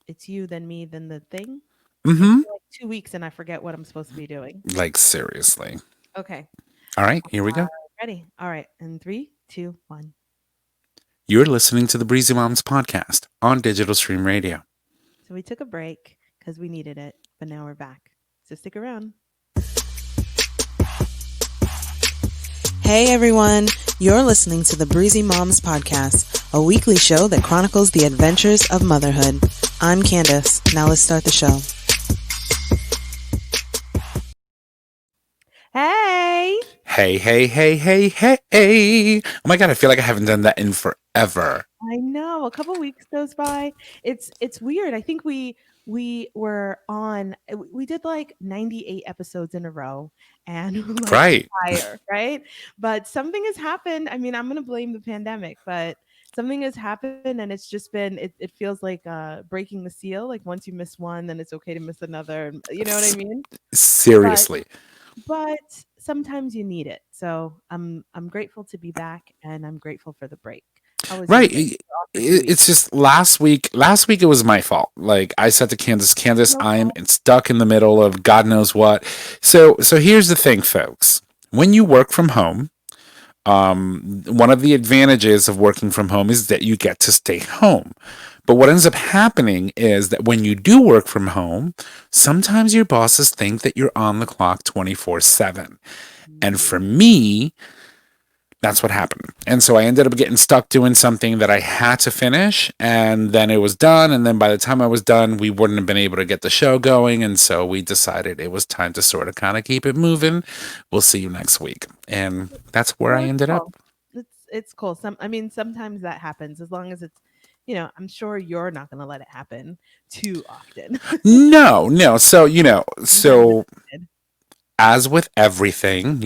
it's you, then me, then the thing. It's Mm-hmm. been like 2 weeks and I forget what I'm supposed to be doing. Like seriously. Okay. All right, here we go. Ready? All right. In three, two, one. You're listening to the Breezy Moms podcast on Digital Stream Radio. So we took a break because we needed it, but now we're back. So stick around. Hey everyone, you're listening to the Breezy Moms podcast, a weekly show that chronicles the adventures of motherhood. I'm Candice. Now let's start the show. Hey. Hey, hey, hey, hey, hey, hey. Oh my God, I feel like I haven't done that in forever. I know. A couple weeks goes by. It's weird. I think we were on we did like 98 episodes in a row and like Right. fire, right? But something has happened. I mean, I'm going to blame the pandemic, but something has happened and it's just been it feels like breaking the seal. Like once you miss one, then it's okay to miss another. You know what I S- mean? But Seriously. sometimes you need it. So I'm grateful to be back and I'm grateful for the break. How was your Right. break? Off for 2 weeks. It's just last week it was my fault. Like I said to Candace, No I'm fault. stuck in the middle of God knows what. So here's the thing, folks. When you work from home, one of the advantages of working from home is that you get to stay home. But what ends up happening is that when you do work from home, sometimes your bosses think that you're on the clock 24/7. And for Mm. me, that's what happened. And so I ended up getting stuck doing something that I had to finish, and then it was done. And then by the time I was done, we wouldn't have been able to get the show going. And so we decided it was time to sort of kind of keep it moving. We'll see you next week. And that's where I Well, it's ended up. cool. It's cool. I mean, sometimes that happens as long as it's, I'm sure you're not going to let it happen too often. No, no. So, Sometimes it's good. as with everything,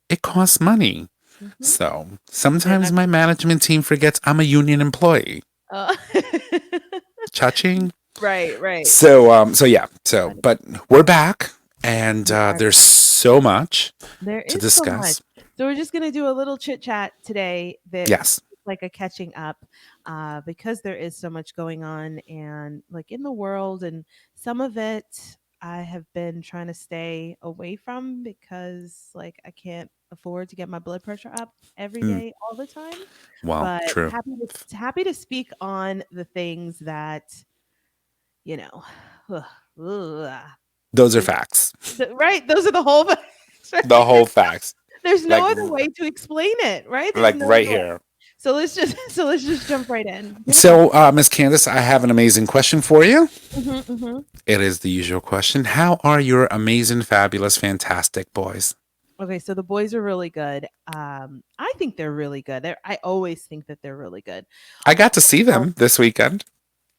it costs money. Mhm. So And sometimes I'm my management team forgets I'm a union employee. uh, Cha-ching. right, right. So yeah. So, Funny. but we're back, and We are there's back. so much There to is so much. discuss. So we're just gonna do a little chit chat today that Yes. like a catching up because there is so much going on and like in the world and some of it I have been trying to stay away from because like I can't afford to get my blood pressure up every Mm, day all the time. well, But true. happy to speak on the things that, you know, ugh, Those are there's facts. right, those are the whole The whole facts. there's Like, no other way to explain it, right? There's like no right other way. here. So let's just jump right in. Give me a So, Miss Candace, I have an amazing question for you. mhm, mhm. It is the usual question. How are your amazing, fabulous, fantastic boys? Okay, so the boys are really good. I think they're really good. I always think that they're really good. I got to see Oh, them this weekend.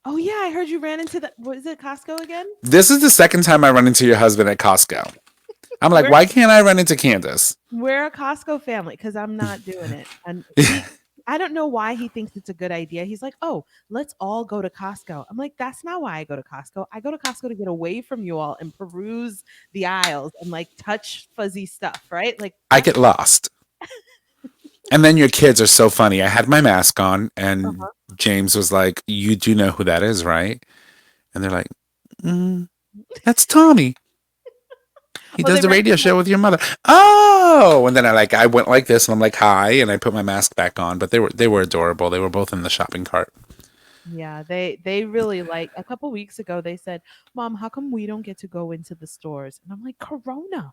oh yeah, I heard you ran into the was it Costco again? This is the second time I run into your husband at Costco. I'm like, We're why can't I run into Candace? we're a Costco family because I'm not doing it. And he I don't know why he thinks it's a good idea. He's like, "Oh, let's all go to Costco." I'm like, "That's not why I go to Costco. I go to Costco to get away from you all and peruse the aisles and like touch fuzzy stuff, right? Like I that's get lost. And then your kids are so funny. I had my mask on, and uh-huh. James was like, "You do know who that is, right?" And they're like, "That's Tommy. He Oh, does they the radio recognize show with your mother." Oh, and then I went like this, and I'm like, "Hi," and I put my mask back on. But they were adorable. They were both in the shopping cart. yeah, they really like a couple weeks ago they said, "Mom, how come we don't get to go into the stores?" And I'm like, "Corona."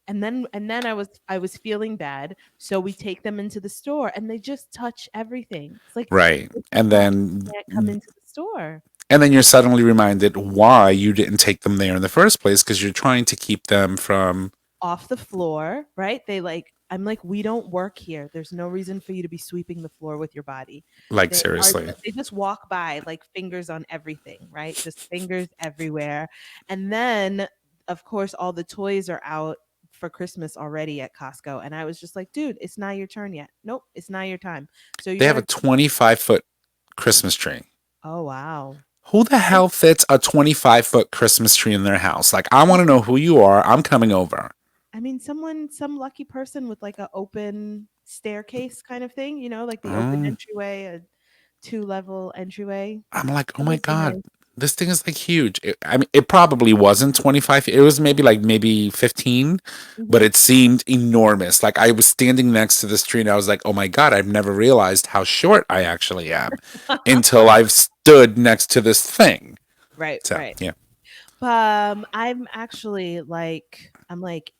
And then I was feeling bad, so we take them into the store and they just touch everything. It's like Right. it's like And why then can't come into the store and then you're suddenly reminded why you didn't take them there in the first place because you're trying to keep them from off the floor, right? I'm like, we don't work here. There's no reason for you to be sweeping the floor with your body. like They are seriously. they just walk by like fingers on everything, right? Just fingers everywhere. And then of course all the toys are out for Christmas already at Costco. And I was just like, dude, it's not your turn yet. Nope, it's not your time. So you They have a better 25-foot Christmas tree. oh wow. Who the I hell fits a 25-foot Christmas tree in their house? Like, I want to know who you are. I'm coming over. I mean, some lucky person with like a open staircase kind of thing, like the open Oh, entryway 2-level entryway. I'm like, oh It my was God, nice. this thing is like huge. I mean, it probably wasn't 25. It was maybe 15, but Mhm. it seemed enormous. Like I was standing next to this tree and I was like, oh my God, I've never realized how short I actually am until I've stood next to this thing. Right, So, right. yeah. I'm actually I'm like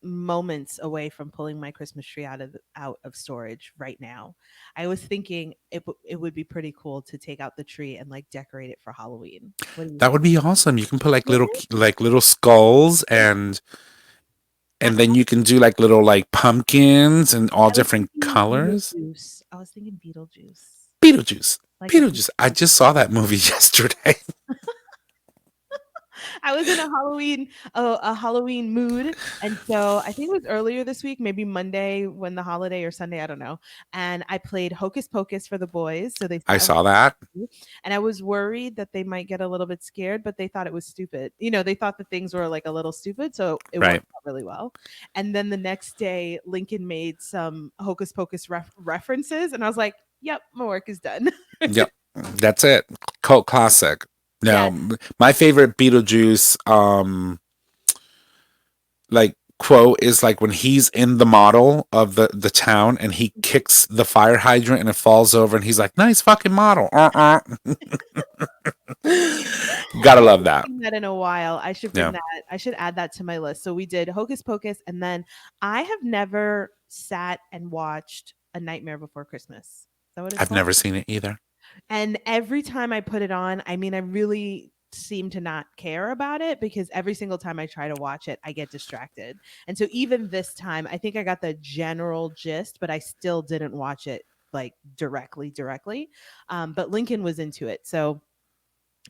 moments away from pulling my Christmas tree out of storage right now. I was thinking it would be pretty cool to take out the tree and like decorate it for Halloween. What do you That would think? be awesome. You can put like Wouldn't it? little skulls I, and then you can do like little like pumpkins and all I was different thinking colors. Beetlejuice. I was thinking Beetlejuice. Beetlejuice. Like if Beetlejuice. I just saw that movie yesterday. I was in a Halloween mood, and so I think it was earlier this week, maybe Monday when the holiday or Sunday, I don't know. And I played Hocus Pocus for the boys, so they I saw saw that. it, and I was worried that they might get a little bit scared, but they thought it was stupid. You know, they thought the things were like a little stupid, so it Right. worked out really well. And then the next day, Lincoln made some Hocus Pocus references, and I was like, "Yep, my work is done." Yep. That's it. Cult classic. Yeah. No, my favorite Beetlejuice like quote is like when he's in the model of the town and he kicks the fire hydrant and it falls over and he's like, nice fucking model. Gotta I love haven't that. seen that in a while. I should bring Yeah. that. I should add that to my list. So we did Hocus Pocus, and then I have never sat and watched A Nightmare Before Christmas. Is that what it's I've called? never seen it either. And every time I put it on, I mean, I really seem to not care about it because every single time I try to watch it, I get distracted. And so even this time, I think I got the general gist, but I still didn't watch it like directly. But Lincoln was into it, so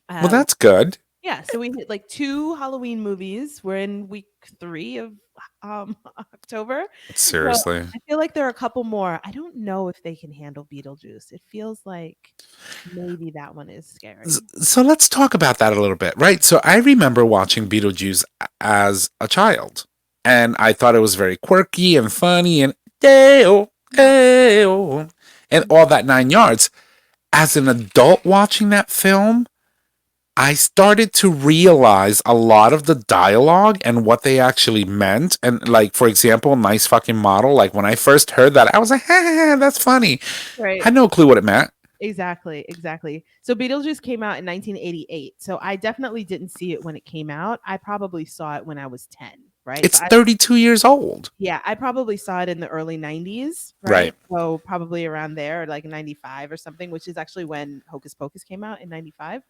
Well, uh, that's good. yeah, so we hit like 2 Halloween movies. We're in week 3 of October. So Seriously. I feel like there are a couple more. I don't know if they can handle Beetlejuice. It feels like maybe that one is scary. So let's talk about that a little bit, right? So I remember watching Beetlejuice as a child, and I thought it was very quirky and funny and dale, dale, and all that 9 yards. As an adult watching that film, I started to realize a lot of the dialogue and what they actually meant. And like, for example, nice fucking model. Like when I first heard that, I was like, that's funny. I Right. had no clue what it meant. Exactly. So Beetlejuice came out in 1988. So I definitely didn't see it when it came out. I probably saw it when I was 10, right? It's 32 years old. Yeah, I probably saw it in the early 90s, right? Right. So probably around there, like 95 or something, which is actually when Hocus Pocus came out in 95.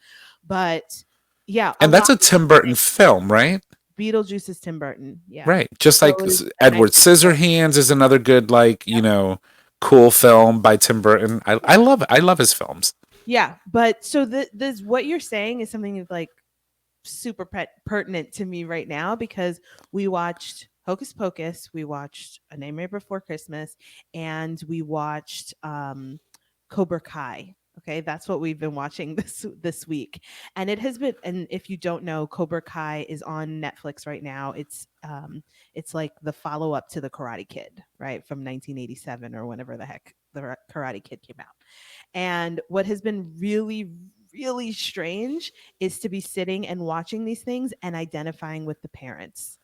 But yeah, a And lot that's a of Tim Burton film, right? Beetlejuice is Tim Burton. Yeah. Right. Just So like is A Edward Nightmare Before. Scissorhands is another good, like, cool film by Tim Burton. I love it. I love his films. Yeah, but so this what you're saying is something that's like super pertinent to me right now because we watched Hocus Pocus, we watched A Nightmare Before Christmas, and we watched Cobra Kai. Okay, that's what we've been watching this week, and it has been. And if you don't know, Cobra Kai is on Netflix right now. It's like the follow up to the Karate Kid, right, from 1987 or whenever the heck the Karate Kid came out. And what has been really strange is to be sitting and watching these things and identifying with the parents.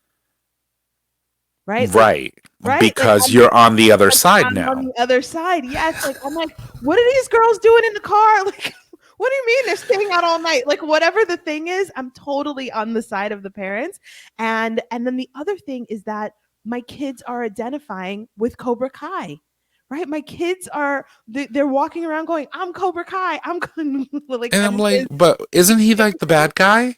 Right? Like Right. right? Like Because you're on the other like, side I'm on now. the other side. Yes, like I'm like, what are these girls doing in the car? Like, what do you mean they're staying out all night? Like whatever the thing is, I'm totally on the side of the parents. And then the other thing is that my kids are identifying with Cobra Kai. Right? My kids are they're walking around going, I'm Cobra Kai. I'm like And I'm and like, but isn't he like the bad guy?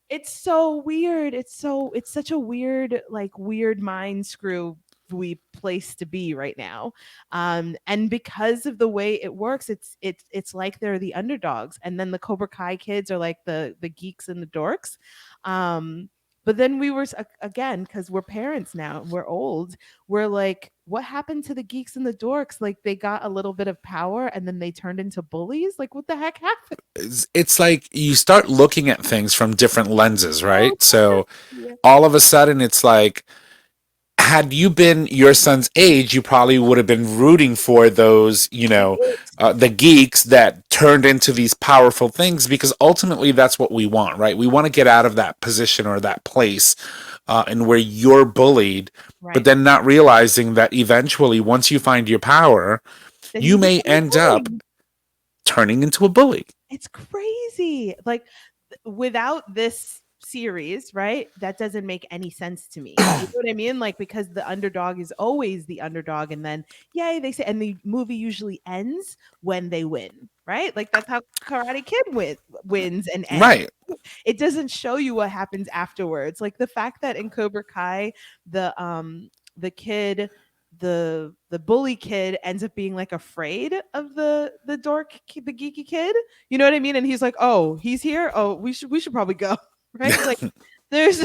it's so weird. It's such a weird, like weird mind screw we place to be right now. And because of the way it works, it's like they're the underdogs. And then the Cobra Kai kids are like the geeks and the dorks. But then we were again, because we're parents now, we're old, we're like, what happened to the geeks and the dorks? Like they got a little bit of power and then they turned into bullies. Like what the heck happened? It's like you start looking at things from different lenses, Oh, right? So yeah. all of a sudden it's like, had you been your son's age, you probably would have been rooting for those, the geeks that turned into these powerful things, because ultimately that's what we want, right? We want to get out of that position or that place, and where you're bullied, but Right. then not realizing that eventually, once you find your power, Then you you may become a end up bully. turning into a bully. It's crazy. Like without this series, right? That doesn't make any sense to me. You know what I mean? Like because the underdog is always the underdog, and then yay, they say, and the movie usually ends when they win, right? Like that's how Karate Kid wins and ends. Right. It doesn't show you what happens afterwards. Like the fact that in Cobra Kai, the kid, the bully kid ends up being like afraid of the the geeky kid. You know what I mean? And he's like, "Oh, he's here. Oh, we should probably go." Right? Like there's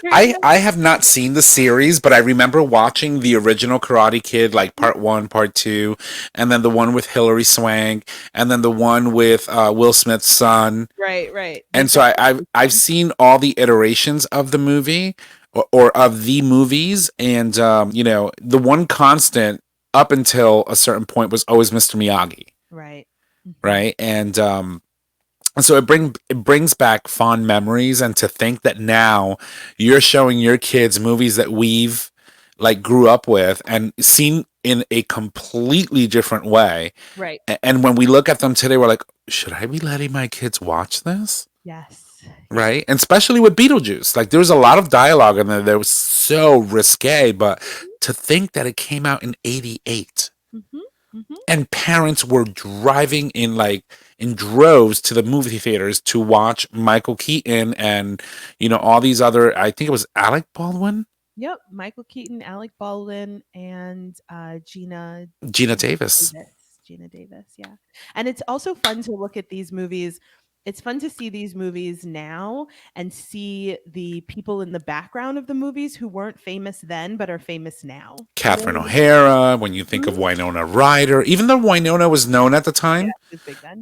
there's no I have not seen the series, but I remember watching the original Karate Kid, like part one, part two, and then the one with Hilary Swank, and then the one with Will Smith's son. right. And With so the I've seen all the iterations of the movie, or of the movies, and the one constant up until a certain point was always Mr. Miyagi, right. Mhm. right? And so it brings back fond memories, and to think that now you're showing your kids movies that we've like grew up with and seen in a completely different way. Right. And when we look at them today, we're like, should I be letting my kids watch this? Yes. Yes. Right? And especially with Beetlejuice. Like there was a lot of dialogue in there that was so risque, but to think that it came out in 88 Mhm. Mhm. and parents were driving in droves to the movie theaters to watch Michael Keaton and all these other, I think it was Alec Baldwin, Yep, Michael Keaton, Alec Baldwin, and Gina Davis. Gina Davis, yeah. And it's also fun to look at these movies. It's fun to see these movies now and see the people in the background of the movies who weren't famous then but are famous now. You know Catherine what I O'Hara, when you think mean? of Mhm. Winona Ryder, even though Winona was known at the Yeah, time. it's big then.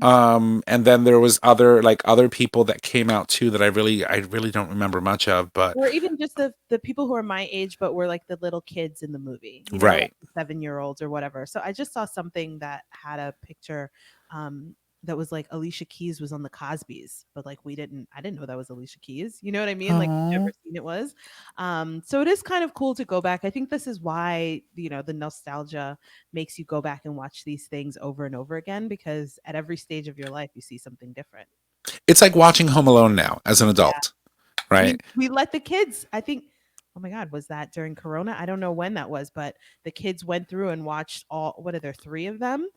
And then there was other people that came out too that I really don't remember much of, but Or even just the people who are my age but were like the little kids in the movie, like right. the 7-year-olds or whatever. So I just saw something that had a picture that was like Alicia Keys was on the Cosbys, but like I didn't know that was Alicia Keys. You know what I mean? Like never Oh, seen it was. So it is kind of cool to go back. I think this is why, the nostalgia makes you go back and watch these things over and over again, because at every stage of your life you see something different. it's like watching Home Alone now as an Yeah. adult, right? We let the kids, I think, oh my god, was that during Corona? I don't know when that was, but the kids went through and watched all, what are there, 3 of them?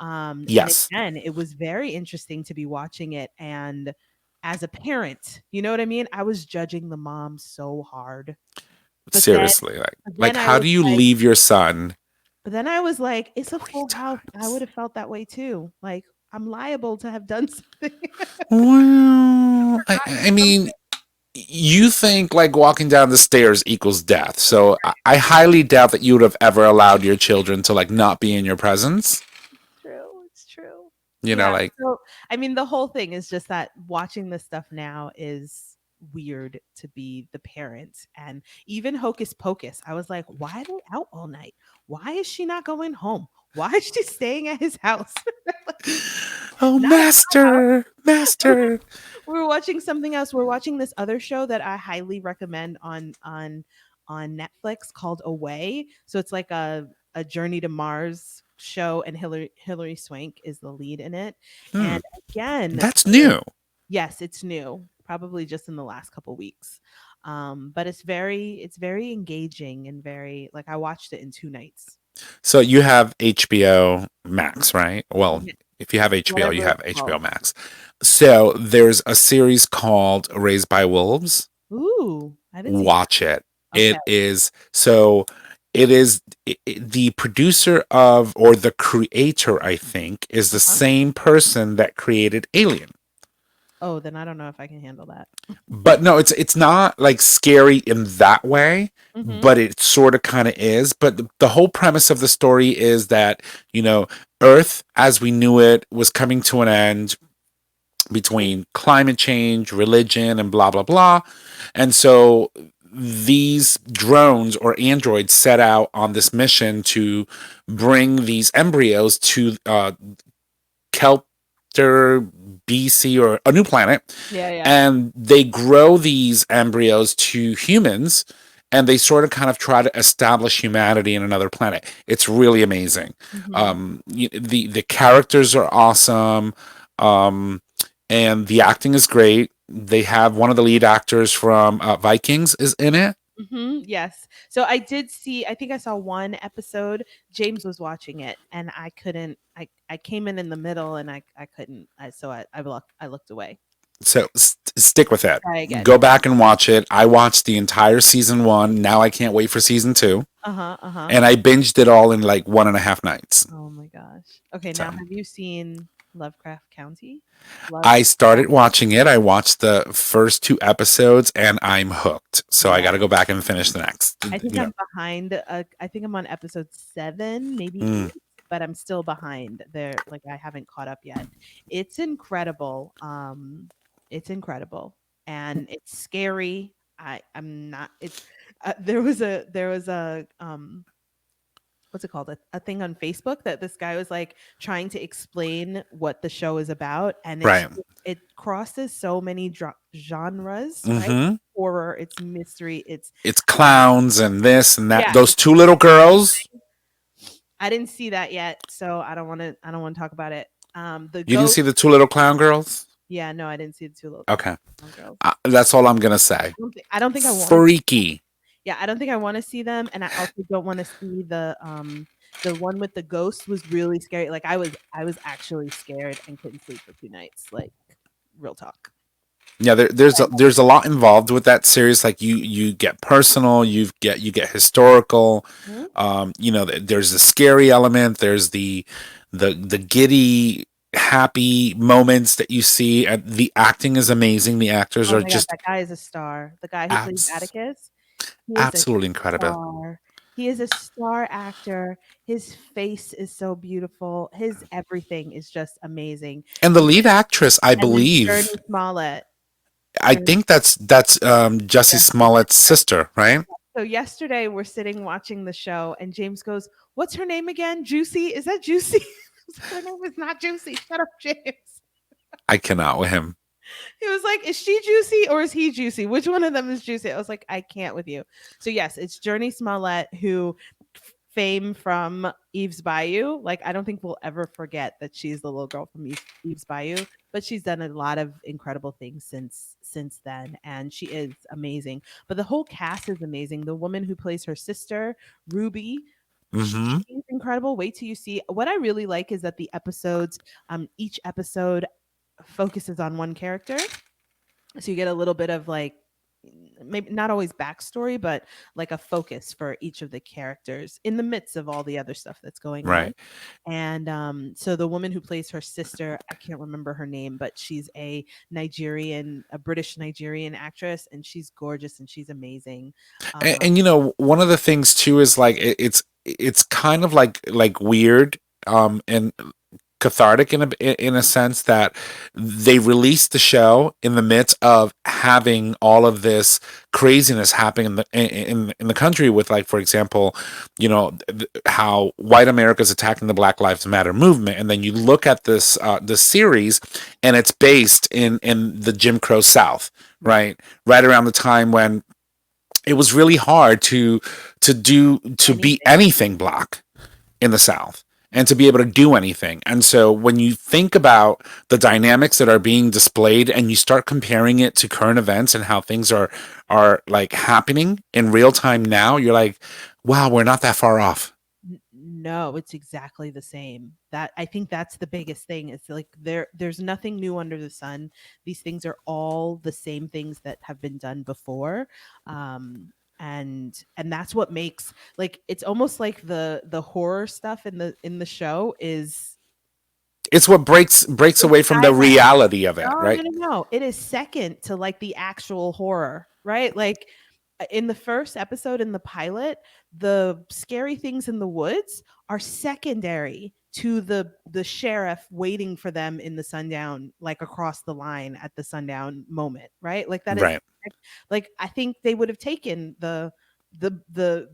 And Yes, again, it was very interesting to be watching it, and as a parent, you know what I mean? I was judging the mom so hard. But then seriously, but like then I how was do you like leave your son it's a 3 full house. I times? would have felt that way too. Like, I'm liable to have done something. Well, I Forgotten mean, something. you think like walking down the stairs equals death. So I highly doubt that you would have ever allowed your children to like not be in your presence. True, it's true. You know, Yeah, like, so, I mean, the whole thing is just that watching this stuff now is weird to be the parent, and even Hocus Pocus, I was like, "Why are they out all night? Why is she not going home? Why is she staying at his house?" oh, Not at my house. master, master. We're watching something else. We're watching this other show that I highly recommend on Netflix called Away. So it's like a Journey to Mars show, and Hilary Swank is the lead in it. Hmm, And again, that's new. yes, it's new, probably just in the last couple weeks. But it's very engaging and very, like, I watched it in 2 nights. So you have HBO Mhm. Max, right? Well, Yeah, if you have HBO, you whatever it's have HBO called. Max. So there's a series called Raised by Wolves. Ooh, I didn't see Watch it. that. Okay. It is so. It is the producer of, or the creator, I think, is the Uh-huh. same person that created Alien. Oh, then I don't know if I can handle that. But no, it's not like scary in that way, Mhm. but it sort of kind of is. But the whole premise of the story is that, you know, Earth as we knew it was coming to an end between climate change, religion, and blah blah blah. And so these drones or androids set out on this mission to bring these embryos to Kelter BC, or a new planet, Yeah, yeah. and they grow these embryos to humans, and they sort of kind of try to establish humanity in another planet. It's really amazing. Hmm. The characters are awesome, um, and the acting is great. They have one of the lead actors from Vikings is in it. Yes. So I did see. I think I saw one episode. James was watching it, and I couldn't. I came in the middle, and I couldn't. I looked away. So stick with it. Try again. Go back and watch it. I watched the entire season 1. Now I can't wait for season 2. Uh huh. Uh huh. And I binged it all in like 1.5 nights. Oh my gosh. Okay, So now have you seen Lovecraft County? I Lovecraft. started watching it. I watched the first 2 episodes and I'm hooked. So I Yeah. got to go back and finish the next. I think You know, I'm behind. I think I'm on episode 7, maybe mm, 8, but I'm still behind. There, like I haven't caught up yet. It's incredible. It's incredible, and it's scary. I'm not. It's there was a what's it called, a thing on Facebook that this guy was like trying to explain what the show is about, and right. it crosses so many genres, right? Hmm. Horror, it's mystery, it's It's clowns and this and that. yeah, Those 2 little girls. I didn't see that yet, so I don't want to talk about it. The You didn't ghost. see the 2 little clown girls? Yeah, no, I didn't see the two Okay. little girls. That's all I'm going to say. I don't think I want. Freaky. Yeah, I don't think I want to see them, and I also don't want to see the one with the ghost was really scary. Like I was actually scared and couldn't sleep for 2 nights. Like real talk. Yeah, there's a lot involved with that series. Like you get personal, you get historical. Mhm. There's the scary element. There's the giddy, happy moments that you see, and the acting is amazing. The actors Oh are my god, just that guy is a star. The guy who plays abs- Atticus, he is a absolutely incredible. star. He is a star actor. His face is so beautiful. His everything is just amazing. And the lead actress, I And then Journey believe, Smollett. I Journey, think that's Jussie yeah. Smollett's sister, right? So yesterday we're sitting watching the show, and James goes, "What's her name again? Juicy? Is that Juicy?" I was like, her name is not Juicy. Shut up, James. I cannot with him. He was like, "Is she juicy or is he juicy? Which one of them is juicy?" I was like, "I can't with you." So yes, it's Journey Smollett, who fame from Eve's Bayou. Like I don't think we'll ever forget that she's the little girl from Eve's Bayou, but she's done a lot of incredible things since then, and she is amazing. But the whole cast is amazing. The woman who plays her sister, Ruby, Hmm. she's incredible. Wait till you see. What I really like is that the episodes, each episode focuses on one character, so you get a little bit of like maybe not always backstory, but like a focus for each of the characters in the midst of all the other stuff that's going on. Right. And so the woman who plays her sister, I can't remember her name, but she's a British Nigerian actress, and she's gorgeous and she's amazing. And one of the things too is like it's kind of like weird, and cathartic in a sense that they released the show in the midst of having all of this craziness happening in the country with, like, for example, how white America is attacking the Black Lives Matter movement, and then you look at this series, and it's based in the Jim Crow South, right around the time when it was really hard to be anything black in the South and to be able to do anything. And so when you think about the dynamics that are being displayed and you start comparing it to current events and how things are like happening in real time now, you're like, wow, we're not that far off. No, it's exactly the same. That I think that's the biggest thing. It's like there's nothing new under the sun. These things are all the same things that have been done before. And that's what makes, like, it's almost like the horror stuff in the show is It's what breaks away from the reality of it, no, right? no, no, no. It is second to like the actual horror, right? Like in the first episode in the pilot, the scary things in the woods are secondary to the sheriff waiting for them in the sundown, like across the line at the sundown moment, right? Like that is Right. like I think they would have taken the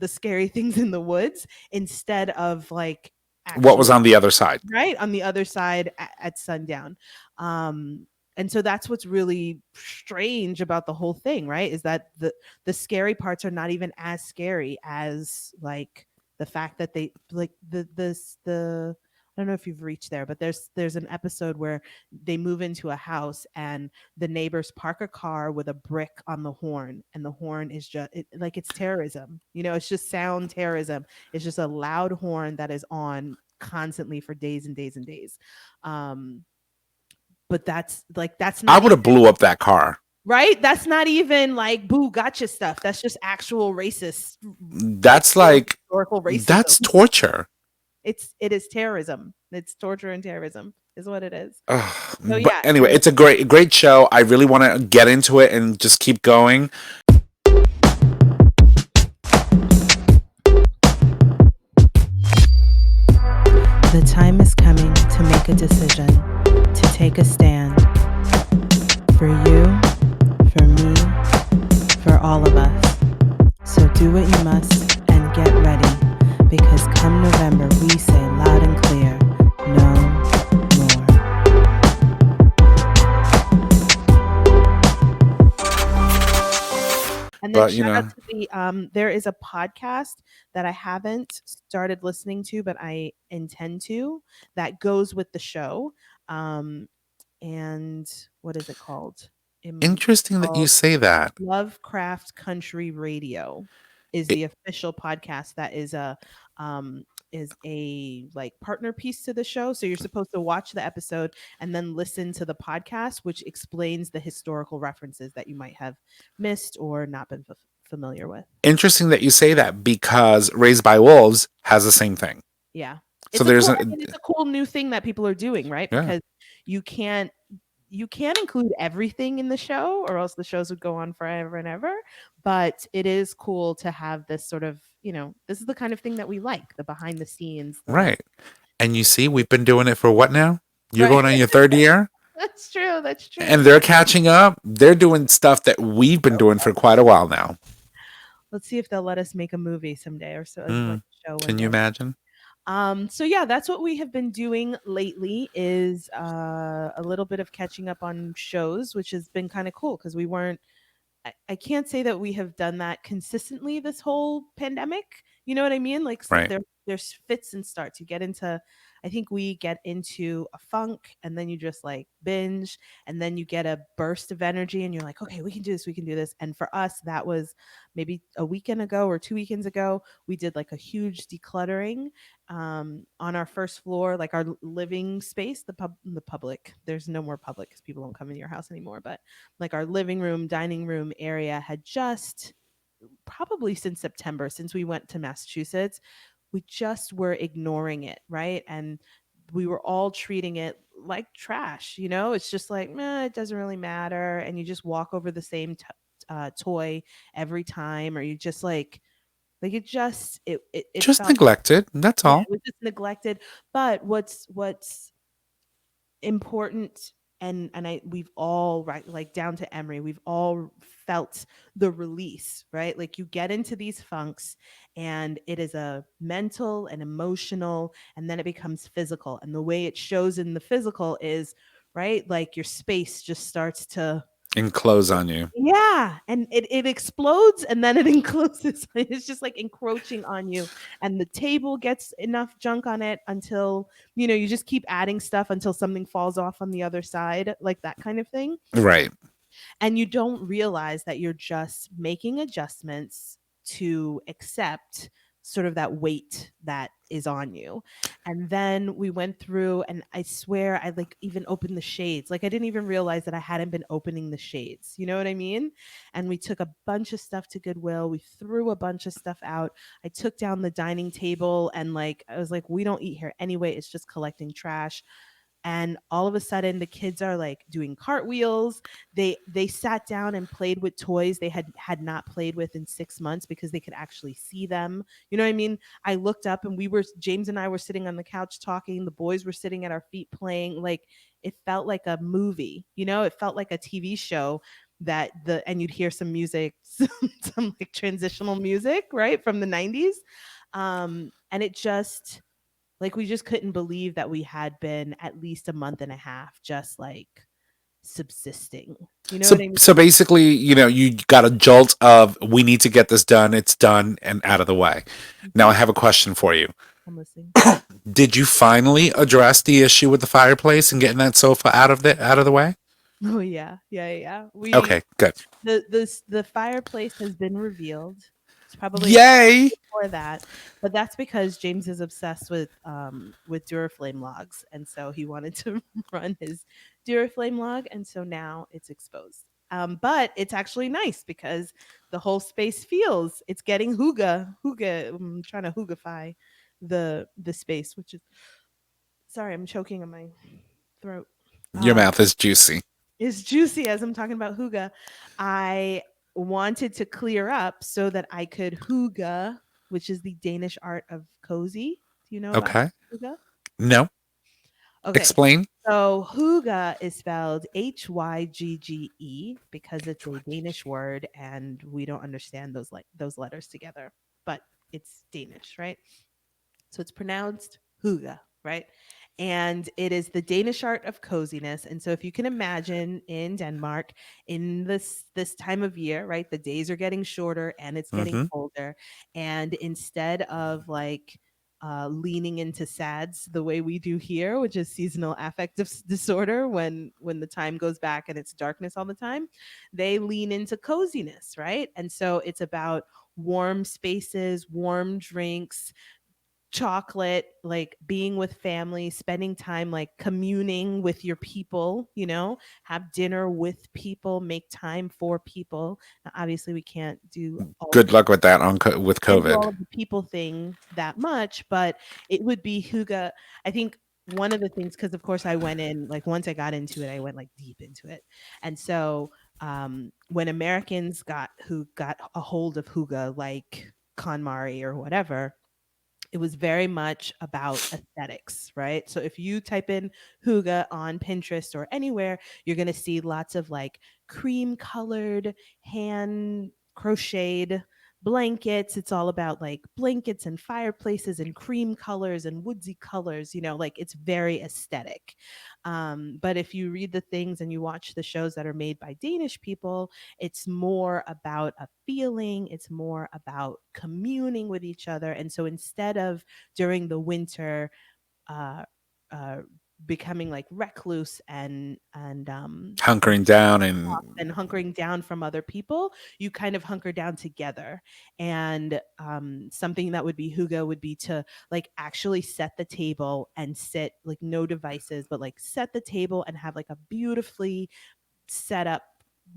scary things in the woods instead of like What was actually on the other side? right on the other side at sundown. um and so that's what's really strange about the whole thing, right? Is that the scary parts are not even as scary as like the fact that they like the I don't know if you've reached there, but there's an episode where they move into a house and the neighbors park a car with a brick on the horn, and the horn is just like it's terrorism. You know, it's just sound terrorism. It's just a loud horn that is on constantly for days and days and days. Um, but that's like that's I not would even have blew up that car. right. That's not even like boo gotcha stuff. That's just actual racist, like That's real like historical racism. that's torture. It is terrorism. It's torture and terrorism is what it is. Ugh. So But yeah, anyway, so it's a great show. I really want to get into it and just keep going. The time is coming to make a decision, to take a stand. For you, for me, for all of us. So do what you must and get ready, because come November we say loud and clear, no more. and then But shout out to there is a podcast that I haven't started listening to, but I intend to, that goes with the show. Um and what is it called? It's interesting that you called say that. Lovecraft Country Radio is It, the official podcast that um is a like partner piece to the show. So you're supposed to watch the episode and then listen to the podcast, which explains the historical references that you might have missed or not been familiar with. interesting that you say that because Raised by Wolves has the same thing. Yeah. So It's a there's cool a I mean, it's a cool new thing that people are doing, right? yeah, Because you can't you can include everything in the show or else the shows would go on forever and ever, but it is cool to have this sort of, this is the kind of thing that we like, the behind the scenes, the like right. And you see, we've been doing it for what now? You're right. going on your third year, That's true, that's and true. they're catching up. They're doing stuff that we've been doing for quite a while now. Let's see if they'll let us make a movie someday or so like Mm, a show one can you day. imagine? So yeah, that's what we have been doing lately is a little bit of catching up on shows, which has been kind of cool because we weren't I can't say that we have done that consistently this whole pandemic. You know what I mean? Like Right. there's fits and starts. You get into I think we get into a funk and then you just like binge and then you get a burst of energy and you're like, okay, we can do this, we can do this. And for us, that was maybe a weekend ago or 2 weekends ago. We did like a huge decluttering on our first floor, like our living space, the public. There's no more public because people don't come in your house anymore, but like our living room, dining room area had just probably since September, since we went to Massachusetts, we just were ignoring it, right? And we were all treating it like trash, It's just like, meh, it doesn't really matter. And you just walk over the same toy every time, or you just like it Just felt, neglected. That's yeah, all. it was just neglected. But what's important and we've all right like down to Emery, we've all felt the release, right? Like you get into these funks and it is a mental and emotional and then it becomes physical, and the way it shows in the physical is right like your space just starts to Enclose on you. yeah, and it explodes and then it encloses. It's just like encroaching on you. And the table gets enough junk on it until, you just keep adding stuff until something falls off on the other side, like that kind of thing. Right. And you don't realize that you're just making adjustments to accept sort of that weight that is on you. And then we went through and I swear I like even opened the shades. Like I didn't even realize that I hadn't been opening the shades. You know what I mean? And we took a bunch of stuff to Goodwill. We threw a bunch of stuff out. I took down the dining table and like I was like, we don't eat here anyway. It's just collecting trash. and all of a sudden the kids are like doing cartwheels. They sat down and played with toys they had not played with in 6 months because they could actually see them. You know what I mean? I looked up and James and I were sitting on the couch talking, the boys were sitting at our feet playing. Like, it felt like a movie, you know, it felt like a TV show. And you'd hear some music, some like transitional music, right, from the 90s. And it just, like, we just couldn't believe that we had been at least a month and a half just like subsisting. You know what So I mean? so basically, you got a jolt of we need to get this done. It's done and out of the way. Now Mhm. I have a question for you. I'm listening. Did you finally address the issue with the fireplace and getting that sofa out of the way? Oh yeah, yeah, yeah, yeah. Okay, good. The fireplace has been revealed. It's probably a Yay! before that, but that's because James is obsessed with Duraflame logs, and so he wanted to run his Duraflame log, and so now it's exposed. But it's actually nice because the whole space feels it's getting hygge. I'm trying to hyggify the space, which is, sorry, I'm choking on my throat. Your Um, mouth is juicy. is juicy as I'm talking about hygge. I wanted to clear up so that I could hygge, which is the Danish art of cozy. Do you know about Okay. hygge? No. Okay. Explain. So hygge is spelled Hygge because it's a Danish word and we don't understand those letters together, but it's Danish, right? So it's pronounced hygge, right? And it is the Danish art of coziness. And so if you can imagine in Denmark in this time of year, right, the days are getting shorter and it's getting Mm-hmm. colder. And instead of like leaning into sads the way we do here, which is seasonal affective disorder, when the time goes back and it's darkness all the time, they lean into coziness, right? And so it's about warm spaces, warm drinks, chocolate, like being with family, spending time, like communing with your people, you know, have dinner with people, make time for people. Now, obviously, we can't do all of Good the luck with that with can't do COVID. all of the people thing that much, but it would be hygge. I think one of the things, because of course I went in, like once I got into it, I went like deep into it. And so when Americans who got a hold of hygge, like KonMari or whatever, it was very much about aesthetics, right? So if you type in hygge on Pinterest or anywhere, you're going to see lots of like cream colored, hand crocheted blankets. It's all about like blankets and fireplaces and cream colors and woodsy colors, you know, like it's very aesthetic. But if you read the things and you watch the shows that are made by Danish people, it's more about a feeling, it's more about communing with each other. And so instead of during the winter uh uh becoming like recluse and Hunkering down and hunkering down from other people, you kind of hunker down together. And something that would be hygge would be to like actually set the table and sit, like no devices, but like set the table and have like a beautifully set up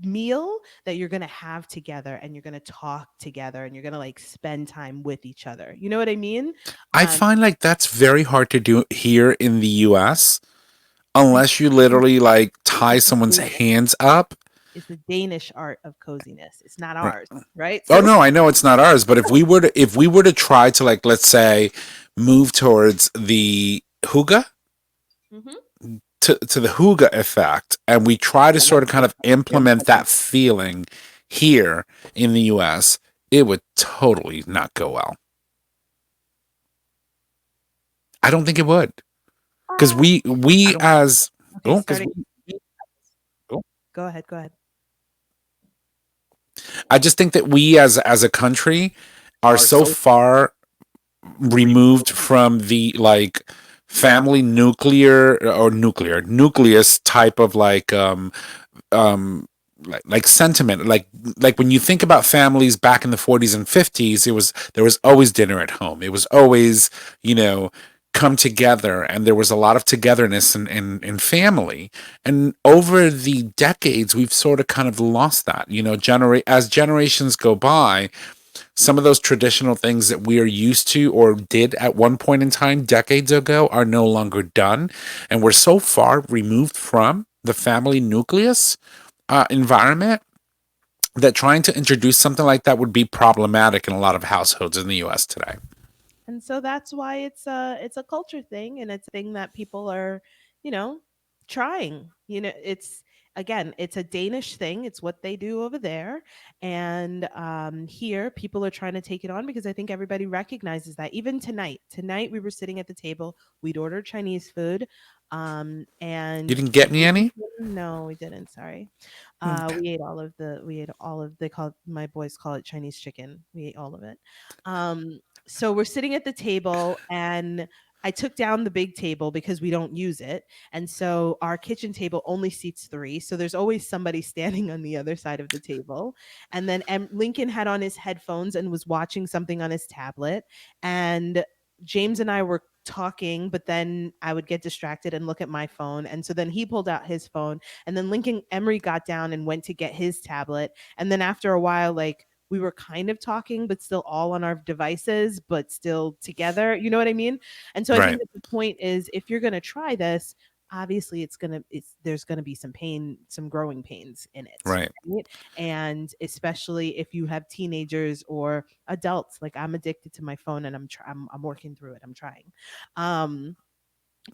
meal that you're going to have together, and you're going to talk together, and you're going to like spend time with each other. You know what I mean? I Um, find like that's very hard to do here in the US it's, unless you literally like tie someone's hands up. it's the Danish art of coziness. It's not Right. ours, right? Oh So, no, I know it's not ours, but if we were to try to, like, let's say, move towards the hygge, mhm. to the hygge effect, and we try to sort of kind of implement that feeling here in the US, it would totally not go well. I don't think it would. Because we as Okay, oh, because starting. we oh, Go ahead. Go ahead. I just think that we as a country are so far removed from the, like, family nucleus type of, like, um like sentiment, like when you think about families back in the 40s and 50s, there was always dinner at home. It was always, come together, and there was a lot of togetherness in family. And over the decades we've sort of kind of lost that, as generations go by. some of those traditional things that we are used to or did at one point in time decades ago are no longer done. And we're so far removed from the family nucleus environment that trying to introduce something like that would be problematic in a lot of households in the US today. And so that's why it's a culture thing, and it's a thing that people are, you know, trying. It's, again, it's a Danish thing. It's what they do over there. And here people are trying to take it on because I think everybody recognizes that. Even tonight we were sitting at the table. We'd ordered Chinese food. You And didn't get me any? no, we didn't. Sorry. Okay. They call it, my boys call it Chinese chicken. We ate all of it. So we're sitting at the table, and I took down the big table because we don't use it. And so our kitchen table only seats three. So there's always somebody standing on the other side of the table. And then Lincoln had on his headphones and was watching something on his tablet. And James and I were talking, but then I would get distracted and look at my phone. And so then he pulled out his phone, and then Lincoln Emery got down and went to get his tablet. And then after a while, like, we were kind of talking, but still all on our devices, but still together. You know what I mean? And so I think Right. that the point is, if you're going to try this, obviously there's going to be some pain, some growing pains in it. Right. Right? And especially if you have teenagers or adults, like I'm addicted to my phone, and I'm working through it. I'm trying. Um,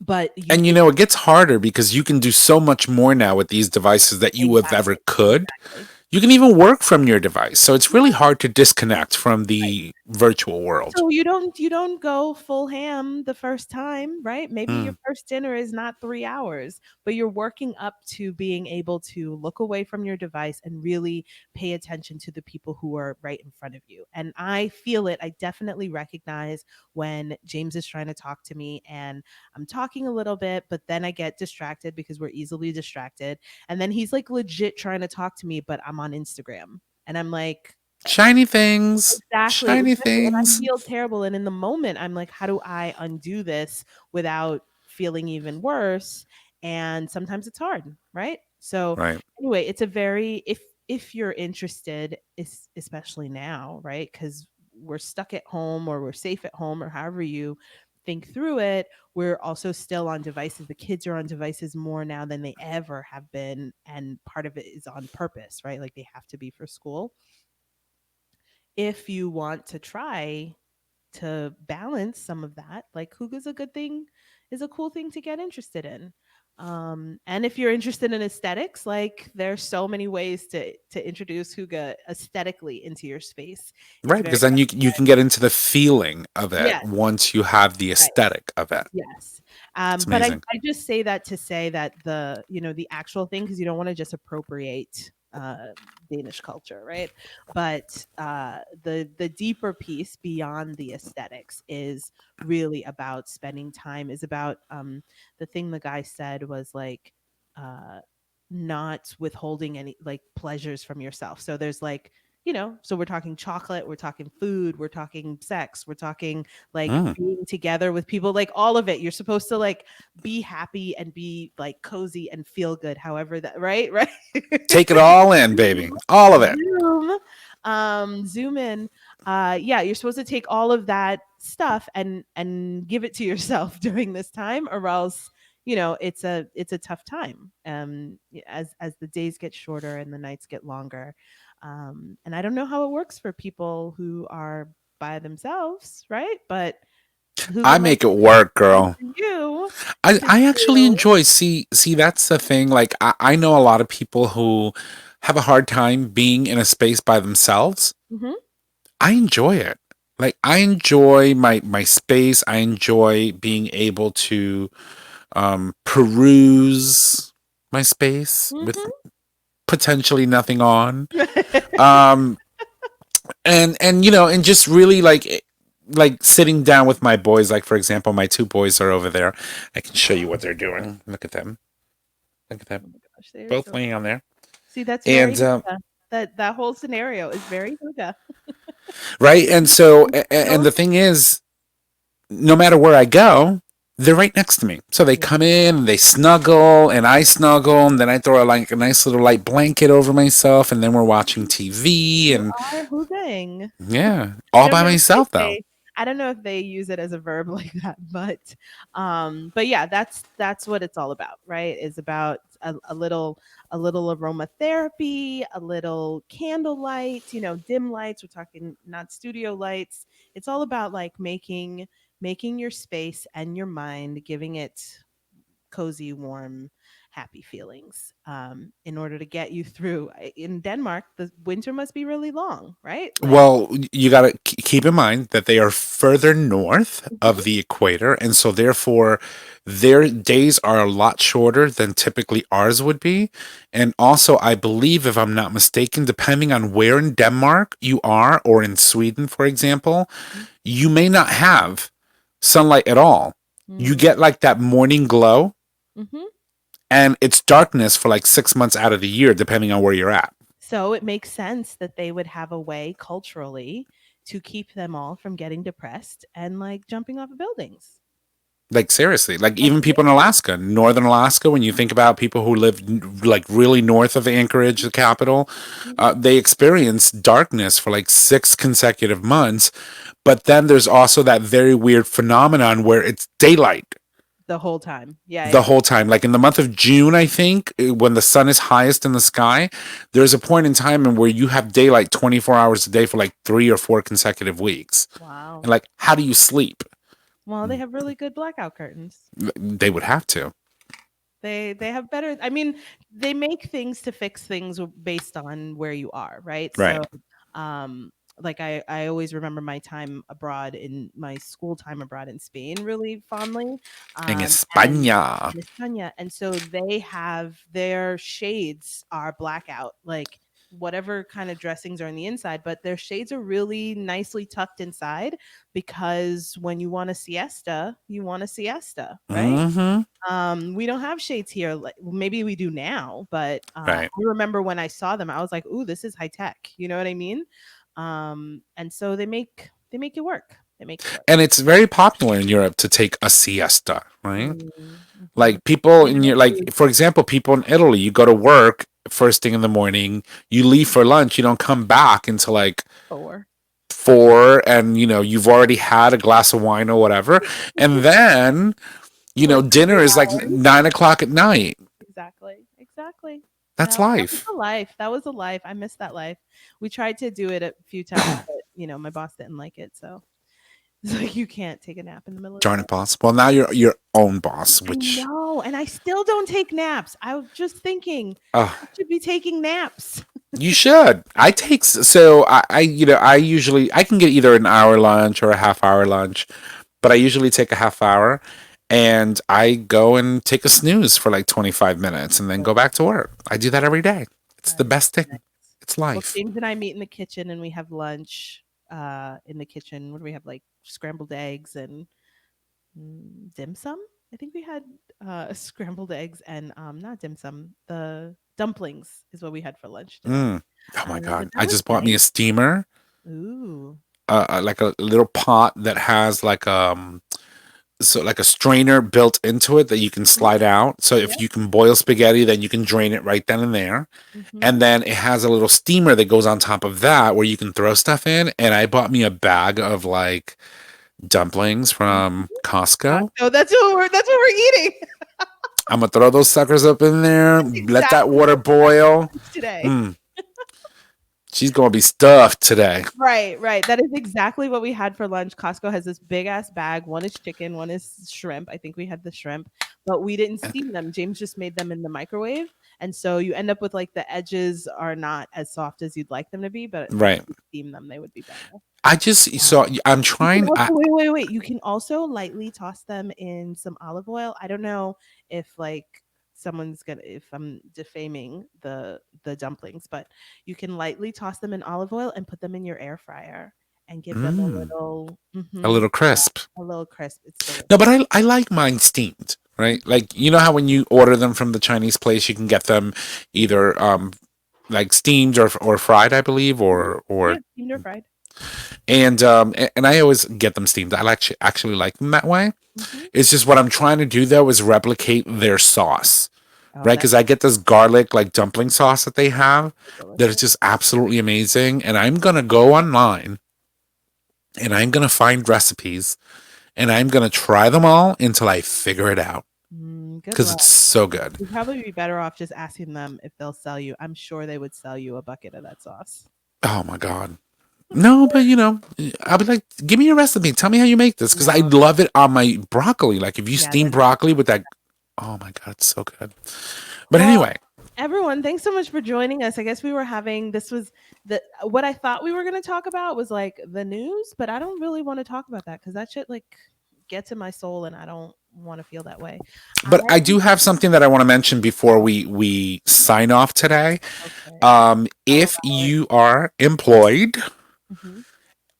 but And it gets harder because you can do so much more now with these devices that you have ever exactly, could. exactly. You can even work from your device. So it's really hard to disconnect from Right. the virtual world. So you don't go full ham the first time, right? Maybe your Mm, first dinner is not 3 hours, but you're working up to being able to look away from your device and really pay attention to the people who are right in front of you. And I feel it. I definitely recognize when James is trying to talk to me and I'm talking a little bit, but then I get distracted because we're easily distracted. And then he's like legit trying to talk to me, but I'm on Instagram. And I'm like, shiny things. exactly, Shiny exactly, and I things. feel terrible, and in the moment, I'm like, "How do I undo this without feeling even worse?" And sometimes it's hard, right? So, Right. anyway, it's a very, if you're interested, especially now, right? Because 'cause we're stuck at home, or we're safe at home, or however you think through it, we're also still on devices. The kids are on devices more now than they ever have been, and part of it is on purpose, right? Like, they have to be for school. If you want to try to balance some of that, like, hygge a good thing, is a cool thing to get interested in. And if you're interested in aesthetics, like, there's so many ways to introduce hygge aesthetically into your space. It's Right. very Because then you can get into the feeling of it yes, once you have the right. aesthetic of it. Yes. It's But I amazing. I just say that to say that the actual thing, because you don't wanna just appropriate, Danish culture, right? But, the deeper piece beyond the aesthetics is really about spending time, is about, the thing the guy said was, like, uh, not withholding any, like, pleasures from yourself. So there's, like, so we're talking chocolate, we're talking food, we're talking sex, we're talking, like, Mm. being together with people, like, all of it. You're supposed to, like, be happy and be, like, cozy and feel good, however that, right? Right? Take it all in, baby. All of it. Zoom, zoom in. Yeah, you're supposed to take all of that stuff and give it to yourself during this time, or else, it's a tough time. As the days get shorter and the nights get longer. And I don't know how it works for people who are by themselves, right? But I hygge might make it be a work, good time girl. for you to I actually do. enjoy see that's the thing. Like I know a lot of people who have a hard time being in a space by themselves. Mhm. I enjoy it. Like I enjoy my space. I enjoy being able to peruse my space with Mhm. potentially nothing on. Um and and just really like sitting down with my boys. Like for example, my two boys are over there. I can show you what they're doing. Look at them. Look at Oh them. my gosh, they're Both so laying on there. see, that's very And hygge. That whole scenario is very hygge. right. And so You and know? the thing is, no matter where I go, They're right next to me. So they Yeah. come in and they snuggle and I snuggle and then I throw like a nice little light blanket over myself and then we're watching TV You and are hooving. yeah, I all don't by know myself though. I don't know if they use it as a verb like that, but yeah, that's what it's all about, right? Is about a little aromatherapy, a little candlelight, dim lights. We're talking not studio lights. It's all about like making your space and your mind, giving it cozy, warm, happy feelings in order to get you through. In Denmark, the winter must be really long, right? Like, Well, you got to keep in mind that they are further north mhm, of the equator. And so, therefore, their days are a lot shorter than typically ours would be. And also, I believe, if I'm not mistaken, depending on where in Denmark you are, or in Sweden, for example, you may not have sunlight at all. You mm, get like that morning glow, mhm. and it's darkness for like 6 months out of the year, depending on where you're at. So it makes sense that they would have a way culturally to keep them all from getting depressed and like jumping off of buildings. Like seriously, like Like even it people makes in sense. Alaska, northern Alaska, when you think about people who live like really north of Anchorage, the capital, Mhm. they experience darkness for like 6 consecutive months. But then there's also that very weird phenomenon where it's daylight The whole time. Yeah, the yeah. whole time. Like in the month of June, I think, when the sun is highest in the sky, there's a point in time in where you have daylight 24 hours a day for like 3 or 4 consecutive weeks. Wow. And like, how do you sleep? Well, they have really good blackout curtains. They would have to. They have better, I mean, they make things to fix things based on where you are, right? Right. So, um, like I always remember my time abroad in my school time abroad in Spain really fondly. En And España. in España, and so they have their shades are blackout, like whatever kind of dressings are on the inside, but their shades are really nicely tucked inside because when you want a siesta, right? Mm-hmm. We don't have shades here. Like maybe we do now, but Right. I remember when I saw them, I was like, "Ooh, this is high tech." You know what I mean? And so they make it work. They make it work. And it's very popular in Europe to take a siesta, right? Mm, mhm. Like people Even in in your Italy, like for example, people in Italy, you go to work first thing in the morning, you leave for lunch, you don't come back until like 4. 4 and you've already had a glass of wine or whatever. And then, For dinner 3 is like hours. 9 o'clock at night. Exactly. Exactly. That's No, that was life. a life. That was a life. I miss that life. We tried to do it a few times, but my boss didn't like it, so it's like you can't take a nap in the middle of the Darn day. it, boss. Well, now you're your own boss, I which know, and I still don't take naps. I was just thinking uh, I should be taking naps. you should. I take so I usually I can get either an hour lunch or a half hour lunch, but I usually take a half hour and I go and take a snooze for like 25 minutes and then go back to work. I do that every day. It's the That is best nice. thing. It's Well, life. James and I meet in the kitchen and we have lunch in the kitchen. What do we have, like scrambled eggs and dim sum? I think we had scrambled eggs and not dim sum. The dumplings is what we had for lunch today. Mm. Oh my But god. that I was just bought me nice. a steamer, Ooh. like a little pot that has like so like a strainer built into it that you can Mhm. slide out. So if Yep. you can boil spaghetti, then you can drain it right then and there. Mhm. And then it has a little steamer that goes on top of that where you can throw stuff in. And I bought me a bag of like dumplings from Costco. So that's what we're eating. I'm gonna throw those suckers up in there, That's let that exactly water what we had for boil. lunch today. Mm, she's gonna be stuffed today. Right, right. That is exactly what we had for lunch. Costco has this big ass bag. One is chicken, one is shrimp. I think we had the shrimp, but we didn't steam them. James just made them in the microwave. And so you end up with like the edges are not as soft as you'd like them to be, but if Right. you steam them, they would be better. I just so Um, I'm you can trying. also wait. You can also lightly toss them in some olive oil. I don't know if like someone's gonna if I'm defaming the dumplings, but you can lightly toss them in olive oil and put them in your air fryer and give them Mm, a mhm, little crisp. a little crisp. It's No, delicious. but I like mine steamed, right? Like you know how when you order them from the Chinese place, you can get them either like steamed or fried, I believe, Mhm. or Yeah, steamed or fried. And I always get them steamed. I actually like them that way. Hmm. It's just what I'm trying to do though is replicate their sauce, Oh, right? that's Because I get this garlic like dumpling sauce that they have that is delicious. just absolutely amazing. And I'm gonna go online and I'm gonna find recipes and I'm gonna try them all until I figure it out Good because it's luck. so good. You'd probably be better off just asking them if they'll sell you. I'm sure they would sell you a bucket of that sauce. Oh my god. No, but I'll be like, give me a recipe. Tell me how you make this because I No, love it on my broccoli. Like if you yeah, they're steam not. broccoli with that, oh my god, it's so good. But Well, anyway, everyone, thanks so much for joining us. I guess we were having this was the what I thought we were going to talk about was like the news, but I don't really want to talk about that because that shit like gets in my soul, and I don't want to feel that way. I but I do have something that I want to mention before we sign off today. okay. Tell If about it. you are employed Mhm.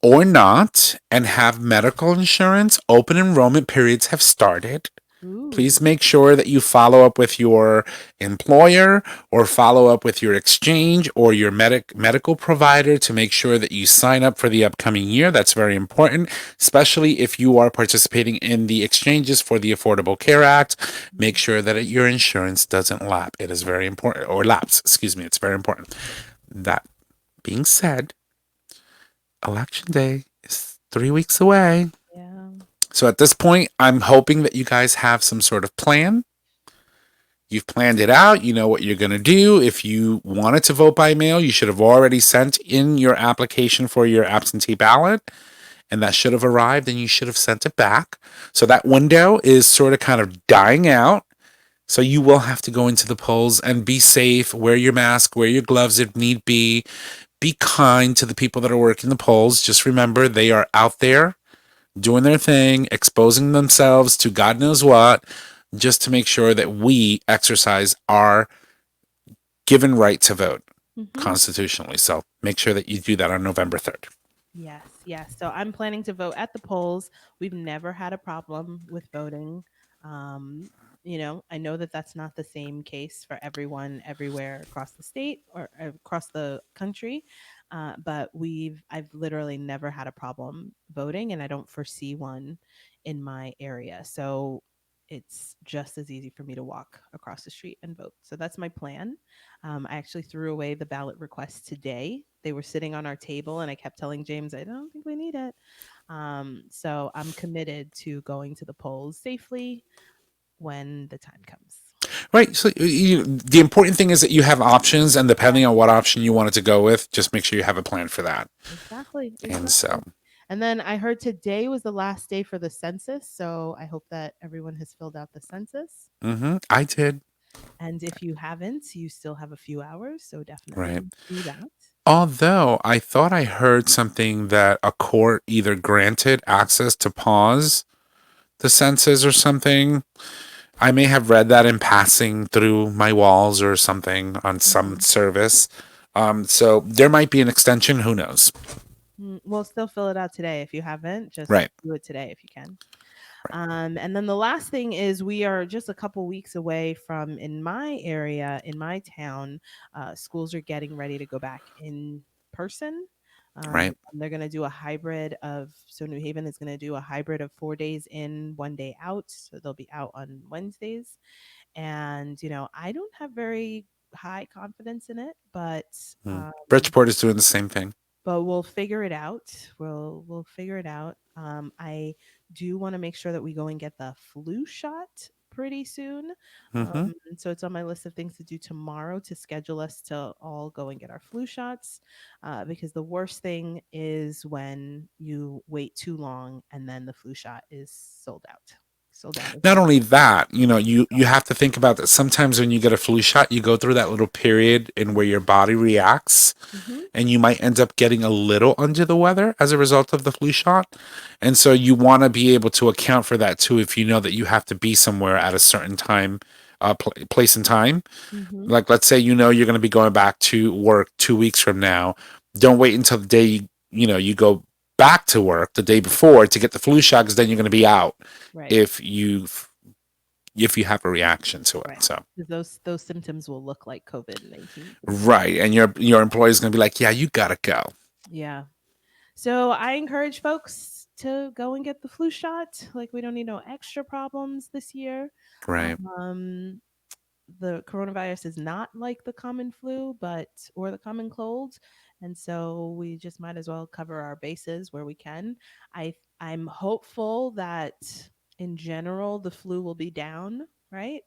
or not and have medical insurance, open enrollment periods have started. Ooh. Please make sure that you follow up with your employer or follow up with your exchange or your medical provider to make sure that you sign up for the upcoming year. That's very important, especially if you are participating in the exchanges for the Affordable Care Act. Make sure that your insurance doesn't lapse. It is very important, or lapse, excuse me. It's very important. That being said, Election Day is 3 weeks away. Yeah. So at this point, I'm hoping that you guys have some sort of plan. You've planned it out. You know what you're going to do. If you wanted to vote by mail, you should have already sent in your application for your absentee ballot, and that should have arrived, and you should have sent it back. So that window is sort of kind of dying out. So you will have to go into the polls and be safe, wear your mask, wear your gloves if need be kind to the people that are working the polls. Just remember, they are out there doing their thing, exposing themselves to God knows what, just to make sure that we exercise our given right to vote Mhm. constitutionally. So make sure that you do that on November 3rd. Yes, yes. So I'm planning to vote at the polls. We've never had a problem with voting. Um, I know that that's not the same case for everyone everywhere across the state or across the country, but I've literally never had a problem voting, and I don't foresee one in my area. So it's just as easy for me to walk across the street and vote. So that's my plan. I actually threw away the ballot requests today. They were sitting on our table, and I kept telling James, I don't think we need it. So I'm committed to going to the polls safely when the time comes. Right. So the important thing is that you have options, and depending on what option you wanted to go with, just make sure you have a plan for that. Exactly, And exactly. so, And then I heard today was the last day for the census. So I hope that everyone has filled out the census. I did. And if you haven't, you still have a few hours. So Right. definitely do that. Although I thought I heard something that a court either granted access to pause the census or something. I may have read that in passing through my walls or something on some Mhm. service. So there might be an extension. Who knows? Well, still fill it out today. If you haven't, just Right. do it today if you can. And then the last thing is we are just a couple weeks away from in my area, in my town, schools are getting ready to go back in person. Right. They're going to do a hybrid of, so New Haven is going to do a hybrid of 4 days in, 1 day out. So they'll be out on Wednesdays. And, I don't have very high confidence in it, Bridgeport is doing the same thing. but we'll figure it out. We'll figure it out. I do want to make sure that we go and get the flu shot pretty soon. Hmm. So it's on my list of things to do tomorrow to schedule us to all go and get our flu shots. Because the worst thing is when you wait too long and then the flu shot is sold out. Sold out. Not only that, you have to think about that. Sometimes when you get a flu shot, you go through that little period in where your body reacts, Mm-hmm. and you might end up getting a little under the weather as a result of the flu shot. And so you want to be able to account for that too if you know that you have to be somewhere at a certain time, place and time. Mm-hmm. Like, let's say you're going to be going back to work 2 weeks from now. Don't wait until the day you go back to work the day before to get the flu shot, because then you're going to be out Right. if you have a reaction to it. Right. So 'Cause those symptoms will look like COVID-19. right, and your employer is going to be like, yeah, you gotta go. Yeah. So I encourage folks to go and get the flu shot. Like we don't need no extra problems this year. Right. Um, the coronavirus is not like the common flu, but or the common cold, and so we just might as well cover our bases where we can. I'm hopeful that in general the flu will be down, right?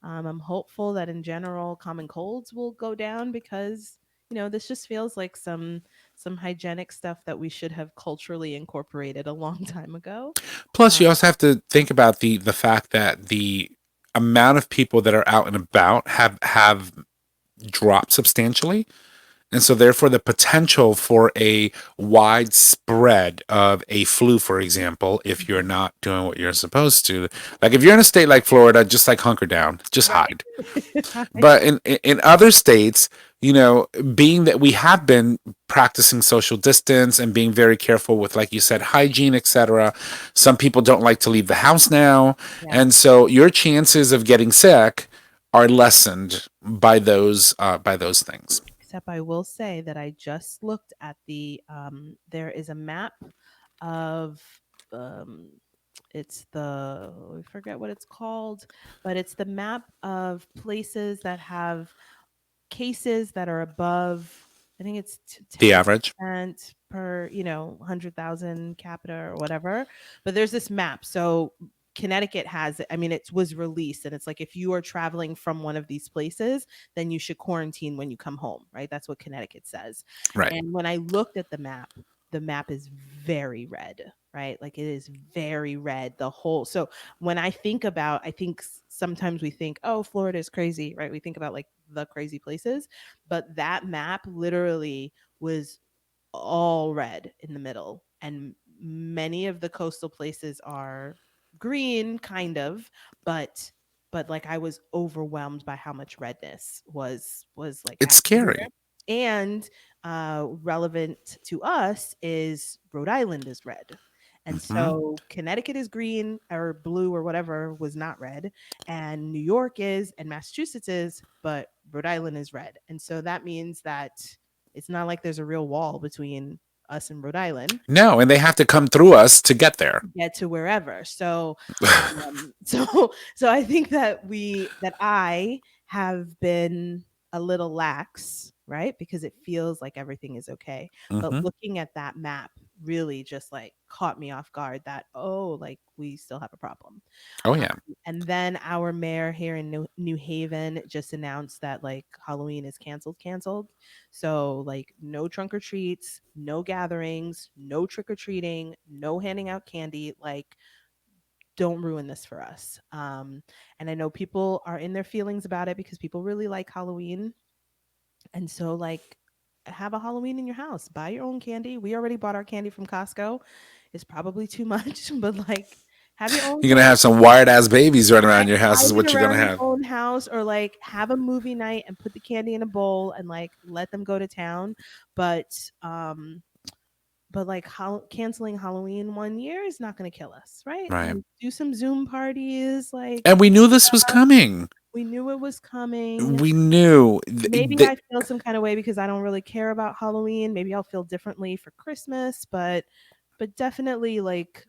I'm hopeful that in general common colds will go down because this just feels like some hygienic stuff that we should have culturally incorporated a long time ago. Plus, Uh, you also have to think about the fact that the amount of people that are out and about have dropped substantially. And so, therefore, the potential for a widespread of a flu, for example, if you're not doing what you're supposed to, like if you're in a state like Florida, just like hunker down, just hide. right. But in other states, being that we have been practicing social distance and being very careful with, like you said, hygiene, etc. Some people don't like to leave the house now, Yeah. and so your chances of getting sick are lessened by those things. Except I will say that I just looked at there is a map of um it's the I forget what it's called, but it's the map of places that have cases that are above, I think it's The average, 10% per 100,000 capita or whatever. But there's this map. So Connecticut has it. I mean, it was released, and it's like if you are traveling from one of these places, then you should quarantine when you come home, right? That's what Connecticut says. right? And when I looked at the map is very red, right? Like it is very red. The whole so when I think sometimes we think, oh, Florida is crazy, right? We think about like the crazy places, but that map literally was all red in the middle, and many of the coastal places are green, kind of, but like I was overwhelmed by how much redness was like It's happening scary. here. And relevant to us is Rhode Island is red. And Hmm. so Connecticut is green or blue or whatever was not red, and New York is, and Massachusetts is, but Rhode Island is red. And so that means that it's not like there's a real wall between us and Rhode Island No, and they have to come through us to get there. to get to wherever. So, so I think that I have been a little lax, right? Because it feels like everything is okay. But Hmm. looking at that map really just like caught me off guard that, oh, like we still have a problem. Oh Um, yeah. and then our mayor here in New Haven just announced that like Halloween is canceled. So like no trunk or treats, no gatherings, no trick or treating, no handing out candy. Like don't ruin this for us. And I know people are in their feelings about it because people really like Halloween, and so like have a Halloween in your house. Buy your own candy. We already bought our candy from Costco. It's probably too much, but like have your own You're gonna candy. have some wired ass babies running around your house. Hide Is it what you're gonna around your have. own house, or like have a movie night and put the candy in a bowl and like let them go to town. But like canceling Halloween one year is not going to kill us, right? Right. Like do some Zoom parties. Like And we knew this was coming. we knew it was coming. We knew. Maybe I feel some kind of way because I don't really care about Halloween. Maybe I'll feel differently for Christmas, but definitely like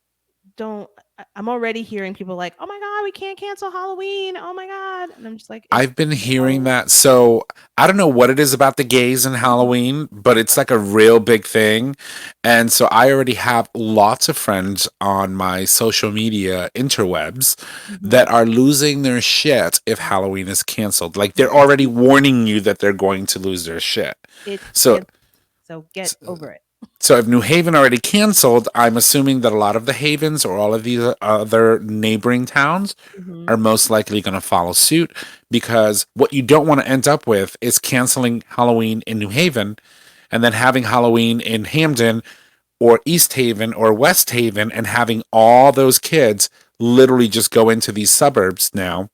don't. I'm already hearing people like, "Oh my god, we can't cancel Halloween. Oh my god." And I'm just like, "It's I've been hearing no." that. So I don't know what it is about the gays and Halloween, but it's like a real big thing. And so I already have lots of friends on my social media interwebs Mhm. that are losing their shit if Halloween is canceled. Like they're Yes, already warning you that they're going to lose their shit. it's So canceled. So get over it. so if New Haven already canceled, I'm assuming that a lot of the havens or all of these other neighboring towns Mhm. are most likely going to follow suit, because what you don't want to end up with is canceling Halloween in New Haven and then having Halloween in Hamden or East Haven or West Haven and having all those kids literally just go into these suburbs now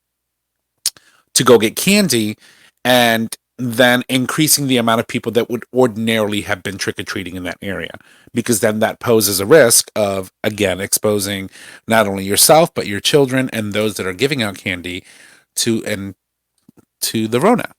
to go get candy, and then increasing the amount of people that would ordinarily have been trick-or-treating in that area, because then that poses a risk of, again, exposing not only yourself but your children and those that are giving out candy to the Rona.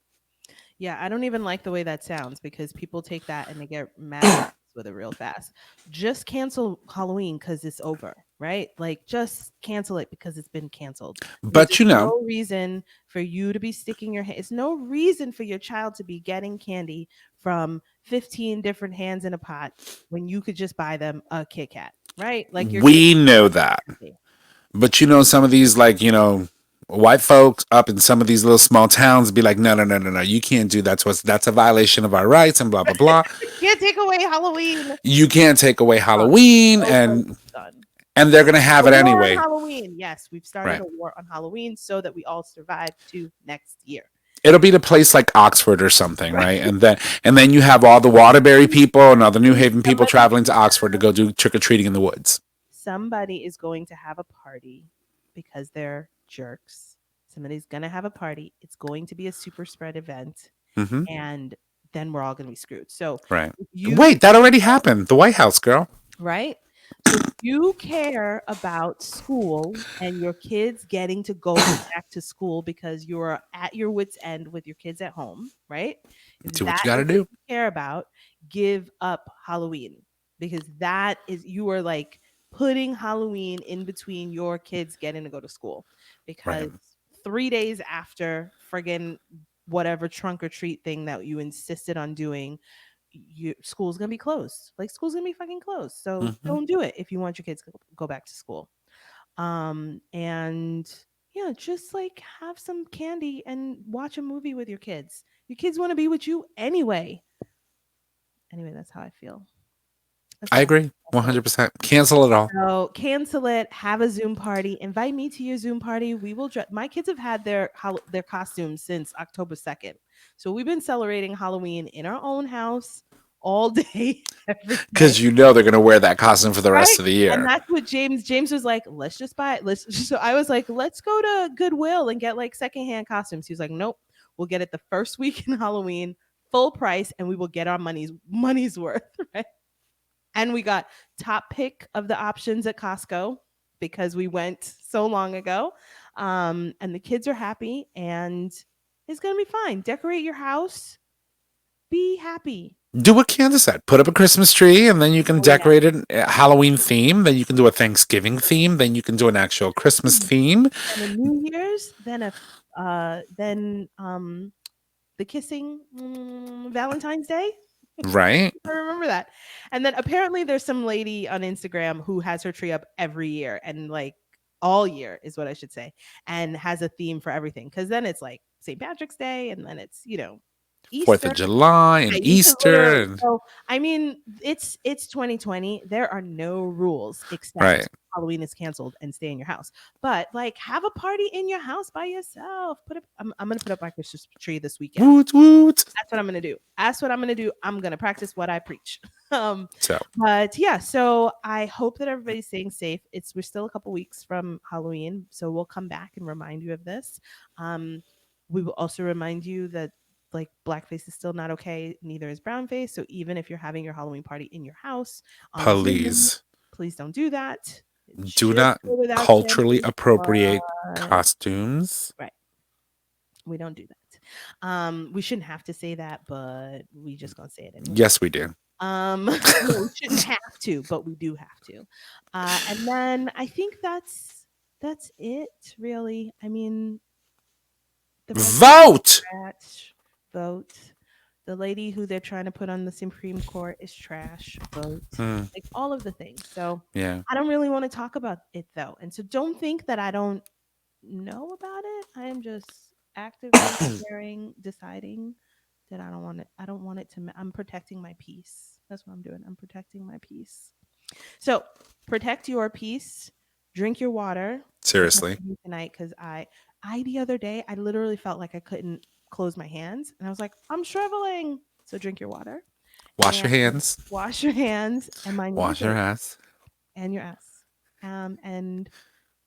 Yeah, I don't even like the way that sounds because people take that and they get mad with it real fast. Just cancel Halloween because it's over, right? Like, just cancel it because it's been canceled. Because But there's no reason for you to be sticking your hand. It's no reason for your child to be getting candy from 15 different hands in a pot when you could just buy them a Kit Kat, right? Like, your kids we know are that. happy. But some of these, like, white folks up in some of these little small towns be like, no, no, no, no, no, you can't do that to us. That's a violation of our rights and blah, blah, blah. Can't take away Halloween. You can't take away Done. Halloween, Over. and Done. they're going to have A it war on anyway. Halloween. Yes, we've started Right. a war on Halloween so that we all survive to next year. It'll be the place like Oxford or something, Right. right? And then you have all the Waterbury people and all the New Haven people Somebody, traveling to Oxford to go do trick or treating in the woods. somebody is going to have a party because they're jerks. Somebody's going to have a party. It's going to be a super spread event. Hmm. And then we're all going to be screwed. So Right. if you, Wait, that already happened. The White House, girl. right? So if you care about school and your kids getting to go back to school because you're at your wits' end with your kids at home, right? If Do what that you got to is what do. you care about, give up Halloween because that is, you are like putting Halloween in between your kids getting to go to school because Right. 3 days after friggin' whatever trunk or treat thing that you insisted on doing, school's gonna be closed. Like, school's gonna be fucking closed. So Hmm. don't do it if you want your kids to go back to school. And yeah, just like have some candy and watch a movie with your kids. Your kids want to be with you anyway. Anyway, that's how I feel. That's I how agree. I feel. 100%. Cancel it all. So cancel it. Have a Zoom party. Invite me to your Zoom party. We will. My kids have had their costumes since October 2nd, so we've been celebrating Halloween in our own house all day, every day. Because they're going to wear that costume for the Right? rest of the And year. that's what James was like, let's just buy it. So I was like, let's go to Goodwill and get like secondhand costumes. He was like, nope, we'll get it the first week in Halloween, full price, and we will get our money's worth. Right. And we got top pick of the options at Costco because we went so long ago. And the kids are happy and it's gonna be fine. Decorate your house. Be happy. Do what Candice said. Put up a Christmas tree, and then you can Oh yeah. decorate it a Halloween theme. Then you can do a Thanksgiving theme. Then you can do an actual Christmas theme. And a New Year's, then the kissing Valentine's Day. Right? I remember that. And then apparently there's some lady on Instagram who has her tree up every year and like all year is what I should say, and has a theme for everything. Because then it's like St. Patrick's Day, and then it's 4th Easter. of July Yeah, and you can literally. Easter. And, So I mean, it's 2020. There are no rules right. except Halloween is canceled and stay in your house. But like, have a party in your house by yourself. I'm gonna put up my Christmas tree this weekend. Woot, woot. That's what I'm gonna do. That's what I'm gonna do. I'm gonna practice what I preach. So, But yeah, so I hope that everybody's staying safe. We're still a couple weeks from Halloween, so we'll come back and remind you of this. We will also remind you that like blackface is still not okay, neither is brownface. So even if you're having your Halloween party in your house on Zoom, please please don't do that. It do should not go without culturally saying, appropriate but costumes. right, we don't do that. We shouldn't have to say that, but we just gonna say it anyway. Yes, we do. No, we shouldn't have to, but we do have to. And then I think that's it, really. I mean, the Vote! trash, vote. The lady who they're trying to put on the Supreme Court is trash. Vote. Like all of the things. So Yeah. I don't really want to talk about it though, and so don't think that I don't know about it. I am just actively deciding that I don't want it. I don't want it to. I'm protecting my peace. That's what I'm doing. I'm protecting my peace. So protect your peace. Drink your water. Seriously. Tonight, because I the other day I literally felt like I couldn't close my hands, and I was like, I'm shriveling. So drink your water. Wash your and hands. Wash your hands and mind Wash your ass. and your ass. And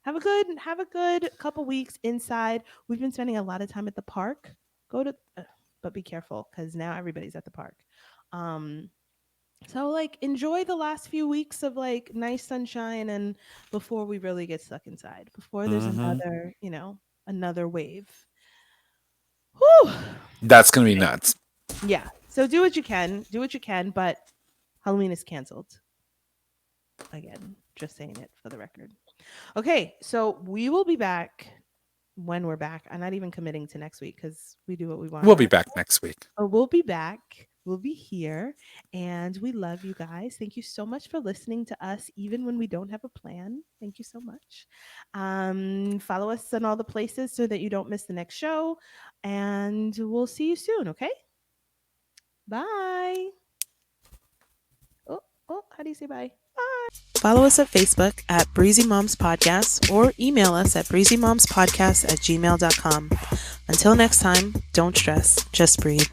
have a good couple weeks inside. We've been spending a lot of time at the park. Go to, but be careful because now everybody's at the park. So like enjoy the last few weeks of like nice sunshine and before we really get stuck inside. Before there's another wave. Whew. That's going to be nuts. Yeah. So do what you can. Do what you can, but Halloween is canceled. Again, just saying it for the record. Okay, so we will be back when we're back. I'm not even committing to next week because we do what we want. We'll be back next week. But we'll be back. We'll be here. And we love you guys. Thank you so much for listening to us, even when we don't have a plan. Thank you so much. Follow us on all the places so that you don't miss the next show. And we'll see you soon, okay? Bye. Oh, how do you say bye? Follow us at Facebook at Breezy Moms Podcast or email us at breezymomspodcast@gmail.com. Until next time, don't stress, just breathe.